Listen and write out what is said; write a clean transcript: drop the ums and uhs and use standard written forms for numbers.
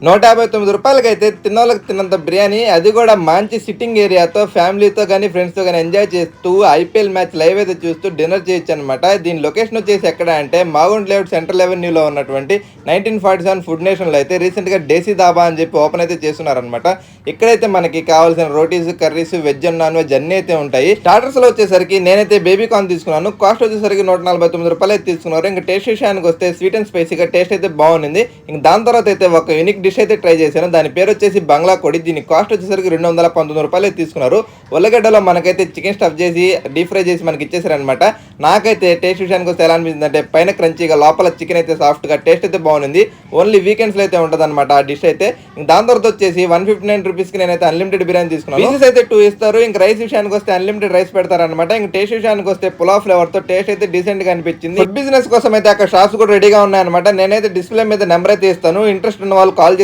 రూ. 159కి తిన్నోళ్ళకి తిన్నంత బిర్యానీ, అది కూడా మంచి సిట్టింగ్ ఏరియాతో ఫ్యామిలీతో గానీ, ఫ్రెండ్స్‌తో గానీ ఎంజాయ్ చేస్తూ ఐపీఎల్ మ్యాచ్ లైవ్ అయితే చూస్తూ డిన్నర్ చేయొచ్చనమాట. దీని లొకేషన్ వచ్చేసి ఎక్కడ అంటే మాగుంట లేఅవుట్ సెంట్రల్ అవెన్యూలో ఉన్నటువంటి 1947 ఫుడ్ నేషన్‌లో అయితే రీసెంట్‌గా డేసీ దాబా అని చెప్పి ఓపెన్ అయితే చేస్తున్నారనమాట. ఇక్కడైతే మనకి కావాల్సిన rotis, curries, veg and non veg అన్నీ అయితే ఉంటాయి. స్టార్టర్స్‌లో వచ్చేసరికి నేనైతే బేబీ కార్న్ తీసుకున్నాను. కాస్ట్ వచ్చేసరికి రూ. 149 అయితే తీసుకున్నారు. ఇంకా టేస్ట్ విషయానికి వస్తే స్వీట్ అండ్ స్పైసీగా టేస్ట్ అయితే బాగుంది. ఇంక దాని తర్వాత అయితే ఒక యూనిక్ డిష్ అయితే ట్రై చేశాను. దాని పేరు వచ్చేసి బంగ్లా కోడి. దీని కాస్ట్ వచ్చేసరికి రూ. 219 తీసుకున్నారు. ఉల్లగడ్డలో మనకైతే చికెన్ స్టఫ్ చేసి డీప్ ఫ్రై చేసి మనకి ఇచ్చేసారనమాట. నాకైతే టేస్ట్ విషయానికి వస్తే ఎలా అనిపించింది అంటే పైన క్రంచీగా లోపల చికెన్ అయితే సాఫ్ట్గా టేస్ట్ అయితే బాగుంది. ఓన్లీ వీకెండ్స్లో అయితే ఉంటుంది అనమాట ఆ డిష్ అయితే. దాని తర్వాత వచ్చేసి రూ. 159కి నేనైతే అన్లిమిటెడ్ బిర్యానీ తీసుకున్నాను. పీసెస్ అయితే 2 ఇస్తారు. ఇంక రైస్ విషయానికి వస్తే అన్లిమిటెడ్ రైస్ పెడతారనమాట. ఇంక టేస్ట్ విషయానికి వస్తే పులావ్ ఫ్లేవర్ తో టేస్ట్ అయితే డీసెంట్ గా అనిపించింది. ఫుడ్ బిజినెస్ కోసం అయితే అక్కడ షాప్స్ కూడా రెడీగా ఉన్నాయన్నమాట. నేనైతే డిస్ప్లే మీద నెంబర్ అయితే ఇస్తాను. ఇంట్రెస్ట్ ఉన్న వాళ్ళు కాల్